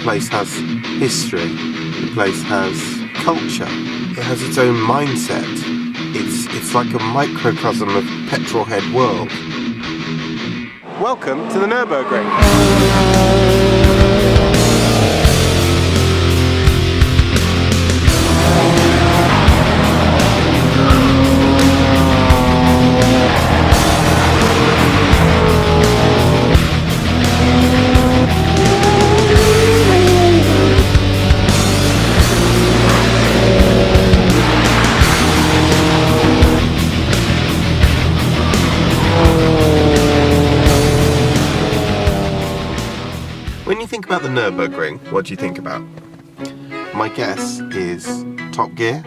place has history, the place has culture, it has its own mindset. It's like a microcosm of petrolhead world. Welcome to the Nurburgring. When you think about the Nurburgring, what do you think about? My guess is Top Gear,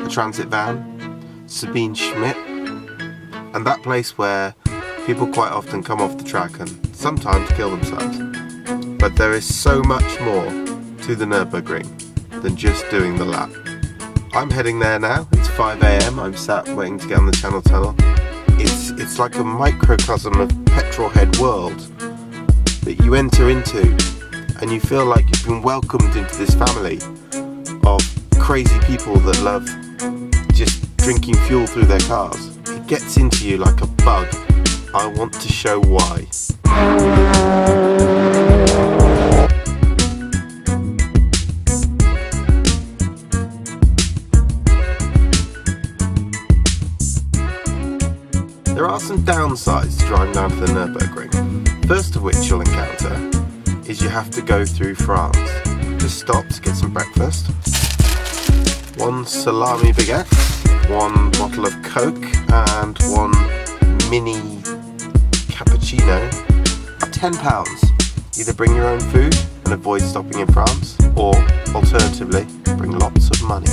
a transit van, Sabine Schmidt, and that place where people quite often come off the track and sometimes kill themselves. But there is so much more to the Nurburgring than just doing the lap. I'm heading there now. It's 5 AM. I'm sat waiting to get on the Channel Tunnel. It's like a microcosm of petrolhead world that you enter into, and you feel like you've been welcomed into this family of crazy people that love just drinking fuel through their cars. It gets into you like a bug. I want to show why. There are some downsides to driving down to the Nurburgring. First of which you'll encounter is you have to go through France. Just stop to get some breakfast, one salami baguette, one bottle of Coke and one mini cappuccino. £10. Either bring your own food and avoid stopping in France, or alternatively bring lots of money.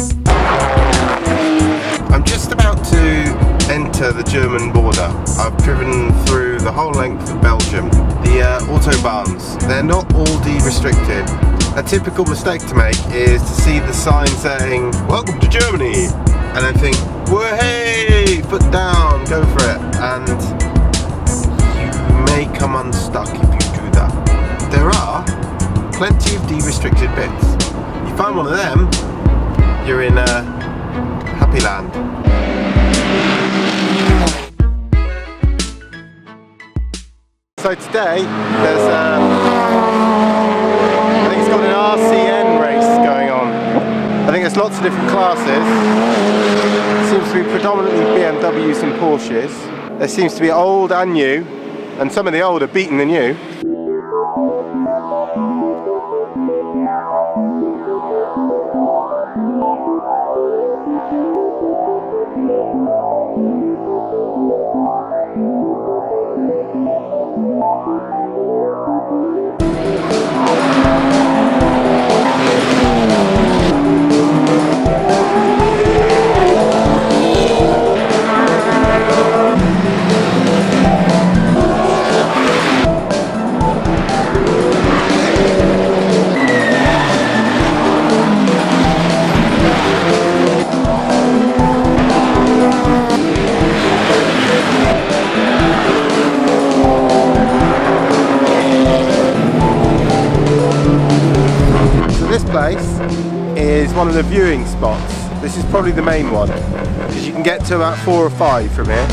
I'm just about to enter the German border. I've driven through the whole length of Belgium. The autobahns, they're not all D-restricted. A typical mistake to make is to see the sign saying, "Welcome to Germany," and then think, "Whoa, hey, foot down, go for it." And you may come unstuck if you do that. There are plenty of D-restricted bits. You find one of them, you're in happy land. So today there's I think it's got an RCN race going on. I think there's lots of different classes. It seems to be predominantly BMWs and Porsches. There seems to be old and new, and some of the old are beating the new. Is one of the viewing spots. This is probably the main one, because you can get to about 4 or 5 from here.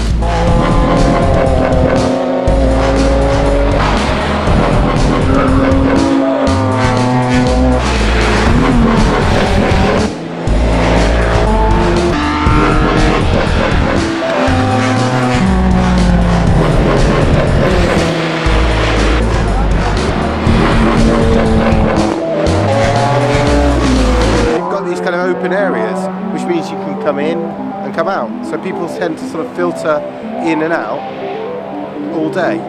Open areas, which means you can come in and come out, so people tend to sort of filter in and out all day.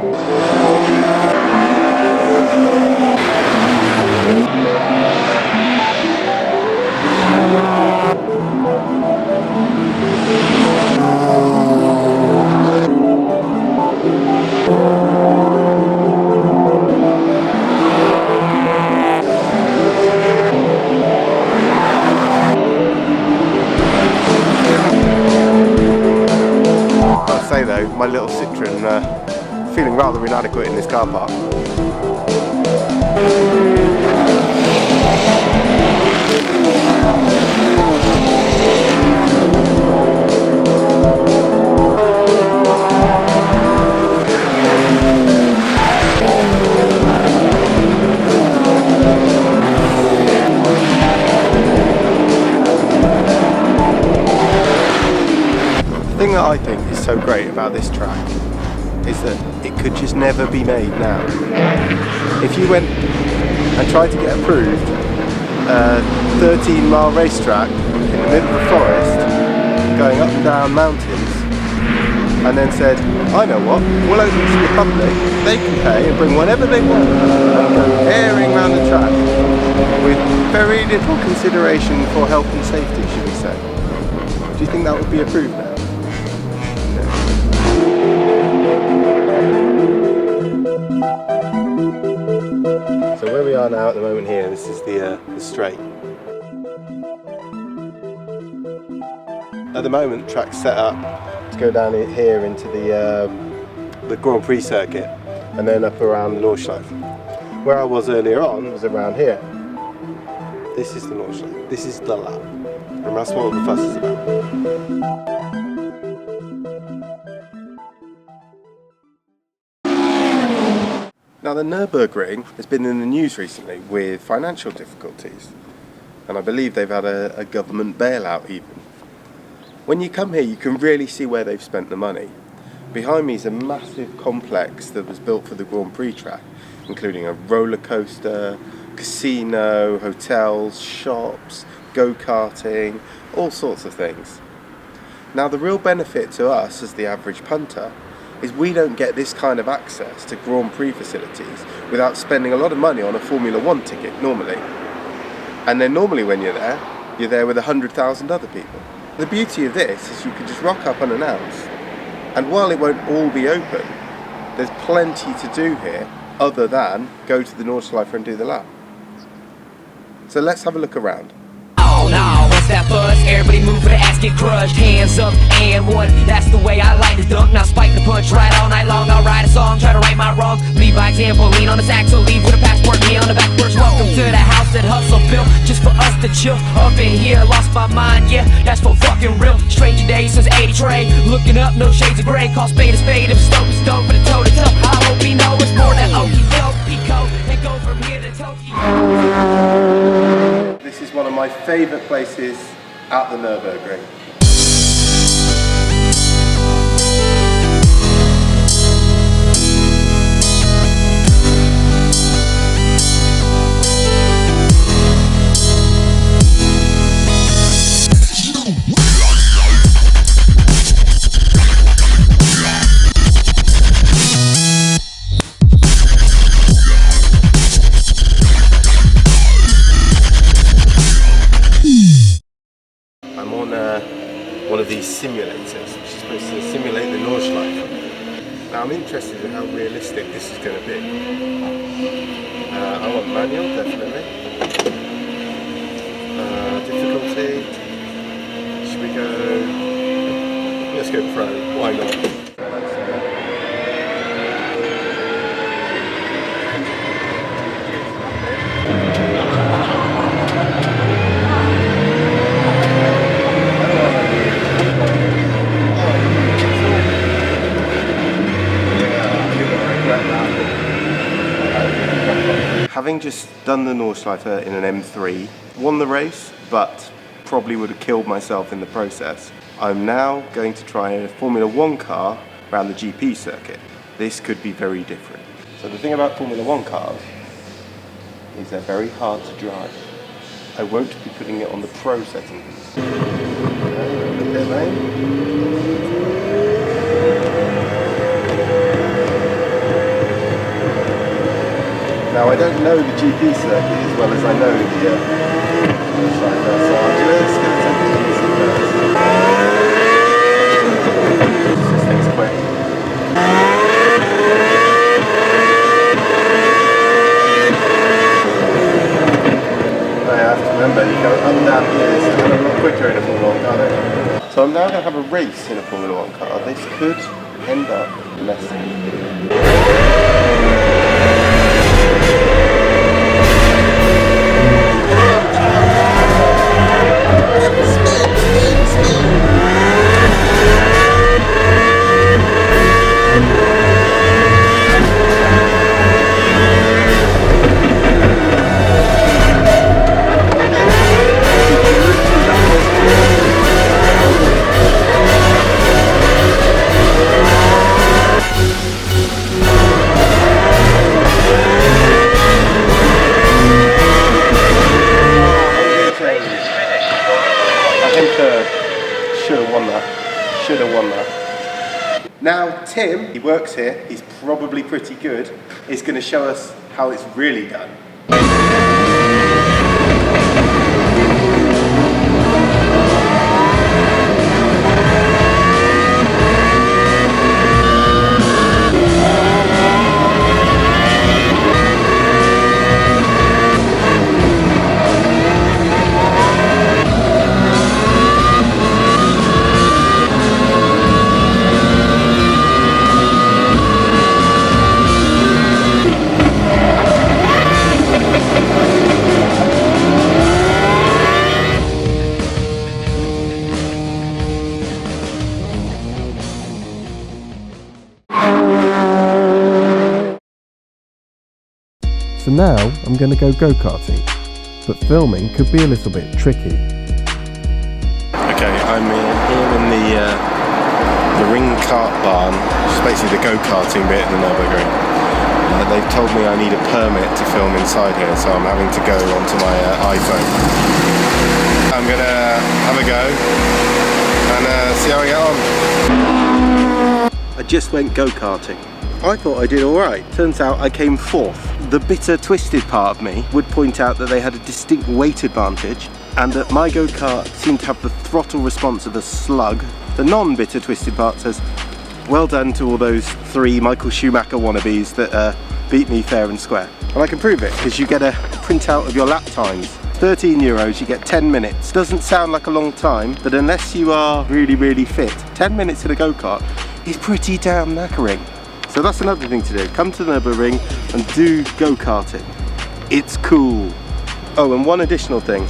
My little Citroen feeling rather inadequate in this car park. that I think is so great about this track is that it could just never be made now. If you went and tried to get approved a 13-mile racetrack in the middle of the forest, going up and down mountains, and then said, I know what, we'll open it to the public, they can pay and bring whatever they want and go airing around the track with very little consideration for health and safety, should we say. Do you think that would be approved now? No. So where we are now at the moment here, this is the straight. At the moment, the track's set up to go down here into the Grand Prix circuit and then up around the Nordschleife. Where I was earlier on was around here. This is the Nordschleife. This is the lap. And that's what all the fuss is about. Now the Nurburgring has been in the news recently with financial difficulties, and I believe they've had a government bailout even. When you come here you can really see where they've spent the money. Behind me is a massive complex that was built for the Grand Prix track, including a roller coaster, casino, hotels, shops, go-karting, all sorts of things. Now the real benefit to us as the average punter is we don't get this kind of access to Grand Prix facilities without spending a lot of money on a Formula 1 ticket normally. And then normally when you're there with 100,000 other people. The beauty of this is you can just rock up unannounced, and while it won't all be open, there's plenty to do here other than go to the Nordschleife and do the lap. So let's have a look around. Oh no, what's that buzz? Everybody move for the ass get crushed. Hands up and one, that's the way I like to dunk. Now spike the punch right all night long. I'll write a song, try to right my wrongs. Lead by example, lean on the axle, leave with a passport, me on the backwards. Welcome to the house that hustle built just for us to chill. Up in here, lost my mind, yeah, that's for fucking real. Stranger days since 83, looking up, no shades of grey. Call spade a spade, if stove is dope, but a toe to toe. I hope he knows it's more than okey doke, pico, and go from here to Tokyo. This is one of my favourite places at the Nurburgring. I'm on one of these simulators, which is supposed to simulate the Nordschleife. Now I'm interested in how realistic this is going to be. I want manual, definitely. Difficulty. Should we go? Let's go pro. Why not? Having just done the Nordschleife in an M3, won the race, but probably would have killed myself in the process. I'm now going to try a Formula 1 car around the GP circuit. This could be very different. So the thing about Formula 1 cars is they're very hard to drive. I won't be putting it on the pro settings. Pit lane. Now I don't know the GP circuit as well as I know the Nordschleife, so I'm just going to take it easy first. This thing's quick. I have to remember, you go up and down here, so it's a lot quicker in a Formula 1 car. So I'm now going to have a race in a Formula 1 car. This could end up messy. won that. Should have won that. Now Tim, he works here, he's probably pretty good, is going to show us how it's really done. So now I'm going to go go-karting, but filming could be a little bit tricky. Okay, I'm here in the ring kart barn, which is basically the go-karting bit in the Nurburgring. They've told me I need a permit to film inside here, so I'm having to go onto my iPhone. I'm going to have a go and see how I get on. I just went go-karting. I thought I did alright. Turns out I came fourth. The bitter twisted part of me would point out that they had a distinct weight advantage and that my go-kart seemed to have the throttle response of a slug. The non-bitter twisted part says, well done to all those 3 Michael Schumacher wannabes that beat me fair and square. And I can prove it because you get a printout of your lap times. €13, you get 10 minutes. Doesn't sound like a long time, but unless you are really fit, 10 minutes in a go-kart is pretty damn knackering. So that's another thing to do. Come to the Nurburgring and do go-karting. It's cool. Oh, and one additional thing.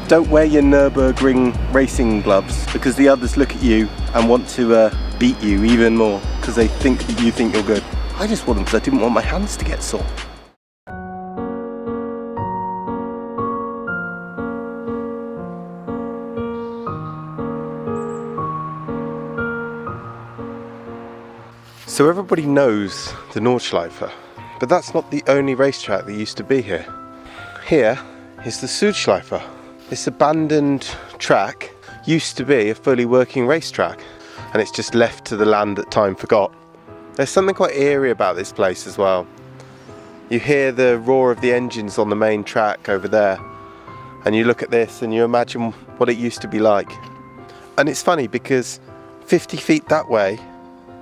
Don't wear your Nurburgring racing gloves because the others look at you and want to beat you even more because they think that you think you're good. I just wore them because I didn't want my hands to get sore. So everybody knows the Nordschleife, but that's not the only racetrack that used to be here. Here is the Südschleife. This abandoned track used to be a fully working racetrack, and it's just left to the land that time forgot. There's something quite eerie about this place as well. You hear the roar of the engines on the main track over there, and you look at this and you imagine what it used to be like. And it's funny because 50 feet that way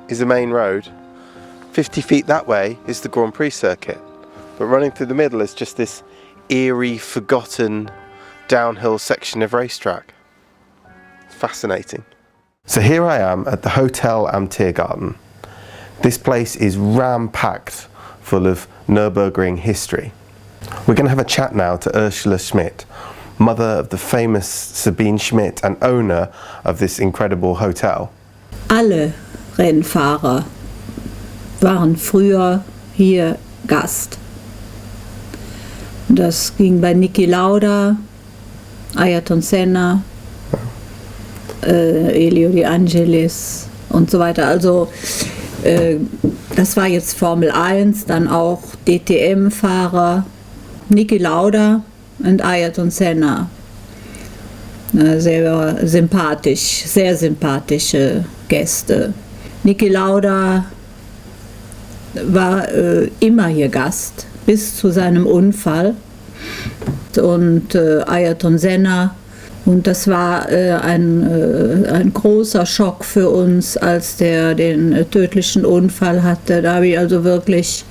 is the main road, 50 feet that way is the Grand Prix circuit, but running through the middle is just this eerie, forgotten downhill section of racetrack. It's fascinating. So here I am at the Hotel am Tiergarten. This place is ram-packed full of Nürburgring history. We're going to have a chat now to Ursula Schmidt, mother of the famous Sabine Schmidt and owner of this incredible hotel. Alle Rennfahrer waren früher hier Gast. Das ging bei Niki Lauda, Ayrton Senna, Elio De Angelis und so weiter. Also das war jetzt Formel 1, dann auch DTM-Fahrer, Niki Lauda und Ayrton Senna. Sehr sympathisch, sehr sympathische Gäste. Niki Lauda war immer hier Gast, bis zu seinem Unfall. Und Ayrton Senna. Und das war ein großer Schock für uns, als der den tödlichen Unfall hatte. Da habe ich also wirklich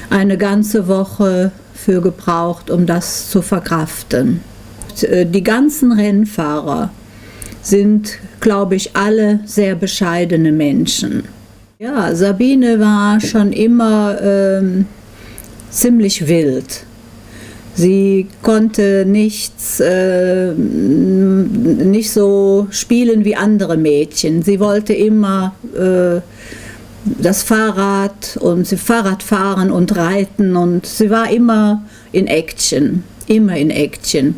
eine ganze Woche für gebraucht, um das zu verkraften. Die ganzen Rennfahrer sind, glaube ich, alle sehr bescheidene Menschen. Ja, Sabine war schon immer ziemlich wild. Sie konnte nicht so spielen wie andere Mädchen. Sie wollte immer das Fahrrad und Fahrrad fahren und reiten und sie war immer in Action, immer in Action.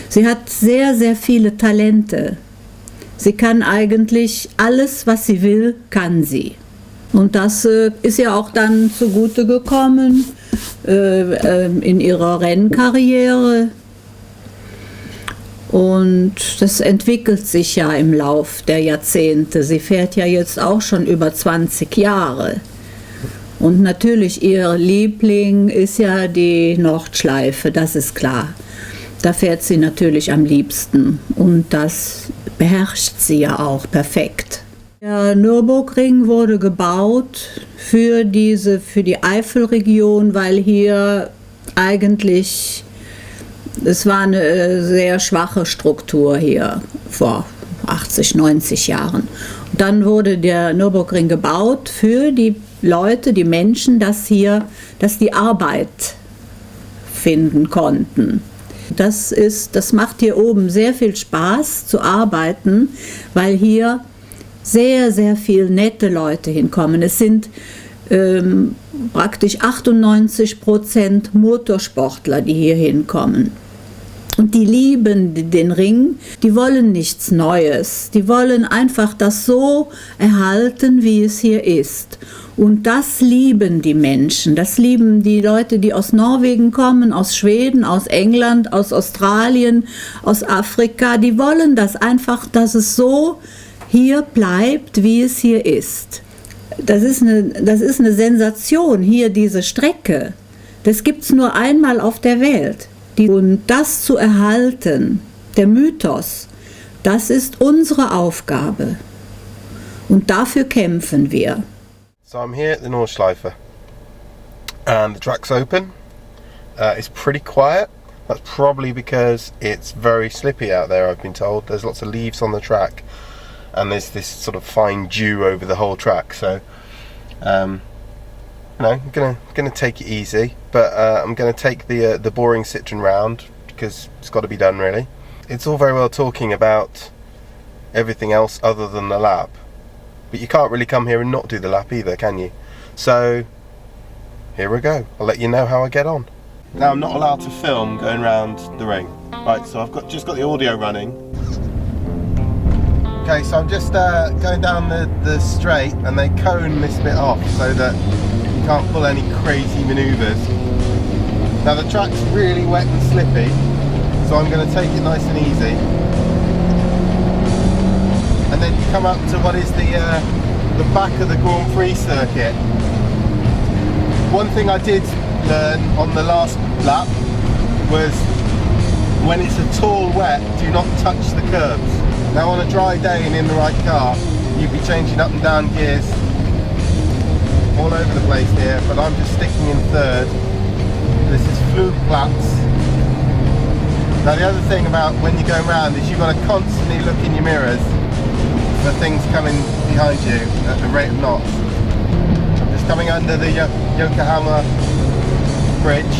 Sie hat sehr, sehr viele Talente. Sie kann eigentlich alles, was sie will, kann sie. Und das ist ja auch dann zugute gekommen in ihrer Rennkarriere. Und das entwickelt sich ja im Lauf der Jahrzehnte. Sie fährt ja jetzt auch schon über 20 Jahre. Und natürlich ihr Liebling ist ja die Nordschleife, das ist klar. Da fährt sie natürlich am liebsten und das beherrscht sie ja auch perfekt. Der Nurburgring wurde gebaut für die Eifelregion, weil hier eigentlich, es war eine sehr schwache Struktur hier vor 80, 90 Jahren. Und dann wurde der Nurburgring gebaut für die Leute, die Menschen, dass die Arbeit finden konnten. Das macht hier oben sehr viel Spaß zu arbeiten, weil hier sehr, sehr viele nette Leute hinkommen. Es sind praktisch 98% Motorsportler, die hier hinkommen. Und die lieben den Ring, die wollen nichts Neues. Die wollen einfach das so erhalten, wie es hier ist. Und das lieben die Menschen. Das lieben die Leute, die aus Norwegen kommen, aus Schweden, aus England, aus Australien, aus Afrika. Die wollen das einfach, dass es so hier bleibt, wie es hier ist. Das ist eine Sensation, hier diese Strecke. Das gibt es nur einmal auf der Welt. Und das zu erhalten, der Mythos, das ist unsere Aufgabe. Und dafür kämpfen wir. So I'm here at the Nordschleife and the track's open. It's pretty quiet. That's probably because it's very slippy out there, I've been told. There's lots of leaves on the track and there's this sort of fine dew over the whole track. So I'm gonna take it easy, but I'm gonna take the boring Citroen round because it's got to be done really. It's all very well talking about everything else other than the lap, but you can't really come here and not do the lap either, can you? So here we go. I'll let you know how I get on. Now I'm not allowed to film going around the ring. Right, so I've just got the audio running. Okay, so I'm just going down the straight and they cone this bit off so that you can't pull any crazy manoeuvres. Now the track's really wet and slippy, so I'm going to take it nice and easy. And then you come up to what is the back of the Grand Prix circuit. One thing I did learn on the last lap was when it's at all wet, do not touch the curbs. Now on a dry day and in the right car, you'd be changing up and down gears all over the place here, but I'm just sticking in third. This is Bugsplat. Now the other thing about when you're going around is you've got to constantly look in your mirrors for things coming behind you at the rate of knots. I'm just coming under the Yokohama bridge.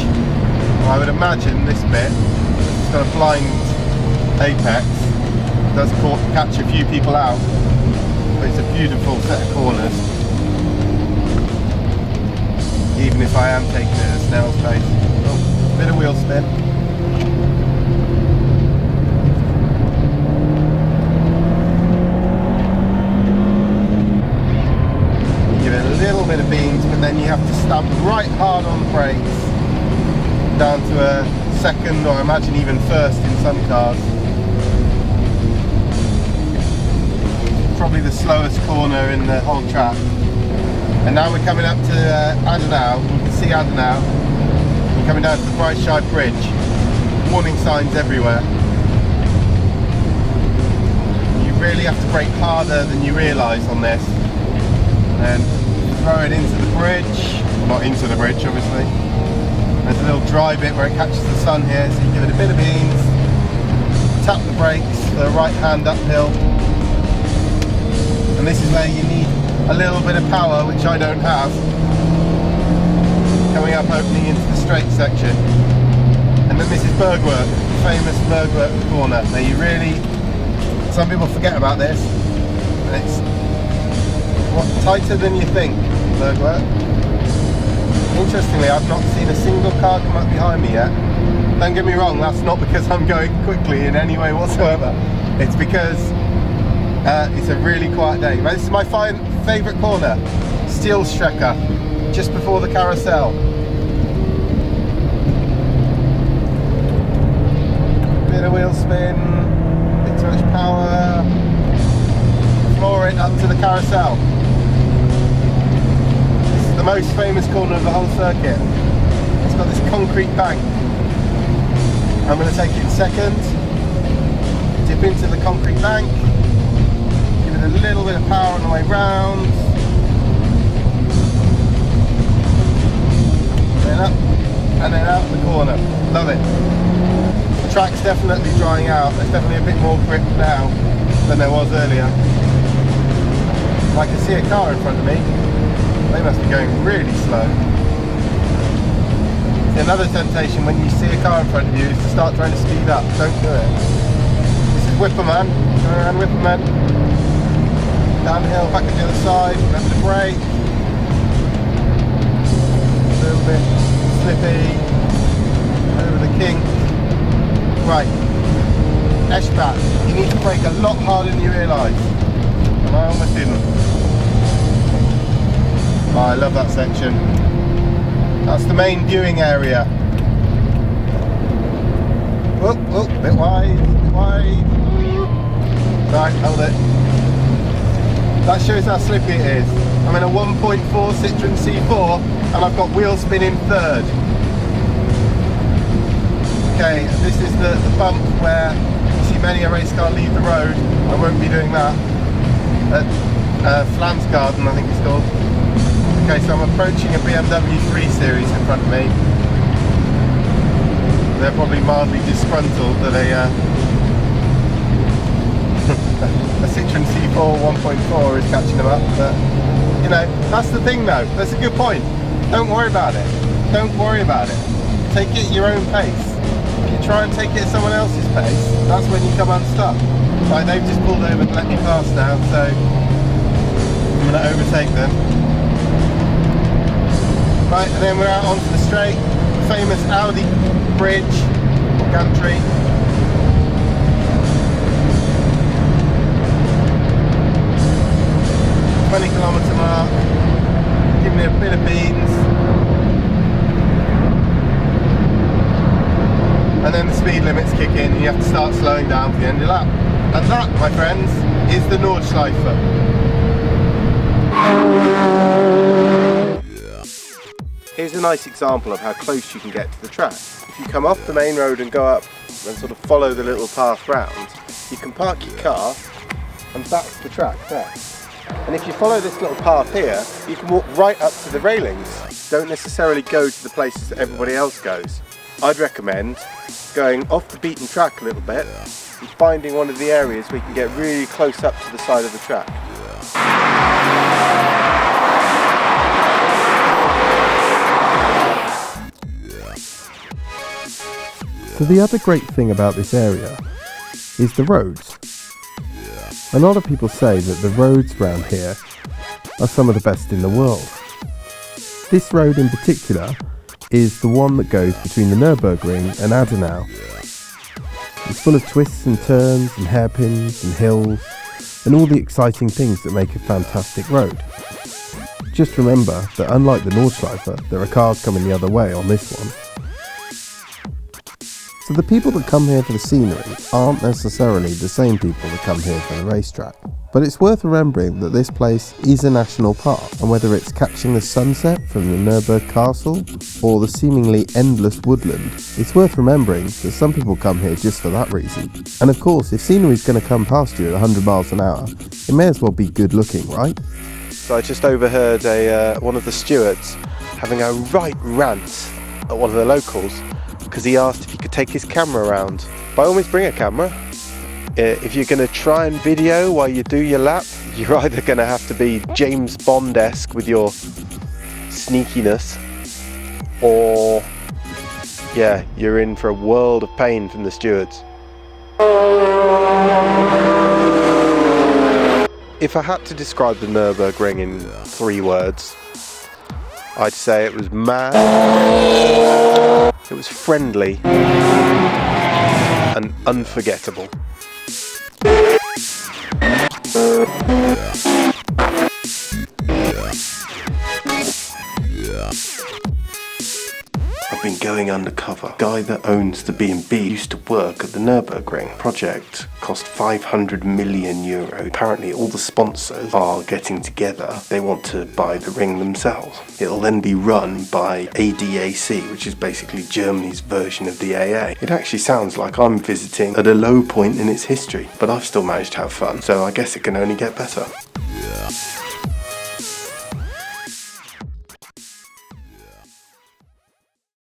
I would imagine this bit, it's got a blind apex, does catch a few people out, but it's a beautiful set of corners, even if I am taking it at a snail's pace. Oh, bit of wheel spin. You give it a little bit of beans, but then you have to stamp right hard on the brakes down to a second, or imagine even first in some cars. Probably the slowest corner in the whole track. And now we're coming up to Adenau. You can see Adenau. We're coming down to the Breitscheid Bridge. Warning signs everywhere. You really have to brake harder than you realise on this. And throw it into the bridge. Well, not into the bridge, obviously. There's a little dry bit where it catches the sun here, so you give it a bit of beans. Tap the brakes, the right hand uphill. And this is where you need a little bit of power, which I don't have. Coming up, opening into the straight section. And then this is Bergwerk, the famous Bergwerk corner. Now you really, some people forget about this, and it's tighter than you think, Bergwerk. Interestingly, I've not seen a single car come up behind me yet. Don't get me wrong, that's not because I'm going quickly in any way whatsoever. It's because it's a really quiet day. This is my favourite corner, Stilstrecke, just before the carousel. Bit of wheel spin. carousel. This is the most famous corner of the whole circuit. It's got this concrete bank. I'm going to take it in second, dip into the concrete bank, give it a little bit of power on the way round, then up, and then out the corner. Love it. The track's definitely drying out. There's definitely a bit more grip now than there was earlier. I can see a car in front of me. They must be going really slow. Another temptation when you see a car in front of you is to start trying to speed up. Don't do it. This is Whipperman. Go around Whipperman. Downhill, back to the other side. Remember to brake. A little bit slippy. Over the kink. Right. Eschbach. You need to brake a lot harder than you realise. And I almost didn't. Oh, I love that section. That's the main viewing area. Oh, oh, bit wide, bit wide. Right, hold it. That shows how slippy it is. I'm in a 1.4 Citroen C4 and I've got wheel spin in third. Okay, this is the bump where you see many a race car leave the road. I won't be doing that. At Flamsgarden, I think it's called. Okay, so I'm approaching a BMW 3 Series in front of me. They're probably mildly disgruntled that a Citroen C4 1.4 is catching them up. But, you know, that's the thing though. That's a good point. Don't worry about it. Don't worry about it. Take it at your own pace. If you try and take it at someone else's pace, that's when you come unstuck. Right, they've just pulled over and let me pass now, so I'm going to overtake them. Right, and then we're out onto the straight, famous Audi bridge, or gantry. .20 kilometre mark, give me a bit of beans. And then the speed limits kick in and you have to start slowing down for the end of the lap. And that, my friends, is the Nordschleife. Here's a nice example of how close you can get to the track. If you come off the main road and go up and sort of follow the little path round, you can park your car and that's the track there. And if you follow this little path here, you can walk right up to the railings. Don't necessarily go to the places that everybody else goes. I'd recommend going off the beaten track a little bit and finding one of the areas where you can get really close up to the side of the track. So the other great thing about this area is the roads. A lot of people say that the roads around here are some of the best in the world. This road in particular is the one that goes between the Nurburgring and Adenau. It's full of twists and turns and hairpins and hills and all the exciting things that make a fantastic road. Just remember that unlike the Nordschleife, there are cars coming the other way on this one. So the people that come here for the scenery aren't necessarily the same people that come here for the racetrack. But it's worth remembering that this place is a national park, and whether it's catching the sunset from the Nurburg Castle or the seemingly endless woodland, it's worth remembering that some people come here just for that reason. And of course, if scenery's going to come past you at 100 miles an hour, it may as well be good looking, right? So I just overheard one of the stewards having a right rant at one of the locals because he asked if he could take his camera around. By all means, bring a camera. If you're going to try and video while you do your lap, you're either going to have to be James Bond-esque with your sneakiness, or yeah, you're in for a world of pain from the stewards. If I had to describe the Nurburgring in 3 words, I'd say it was mad, it was friendly, and unforgettable. I've been going undercover. Guy that owns the B&B used to work at the Nurburgring. Project cost 500 million euro. Apparently all the sponsors are getting together. They want to buy the ring themselves. It'll then be run by ADAC, which is basically Germany's version of the AA. It actually sounds like I'm visiting at a low point in its history, but I've still managed to have fun, so I guess it can only get better.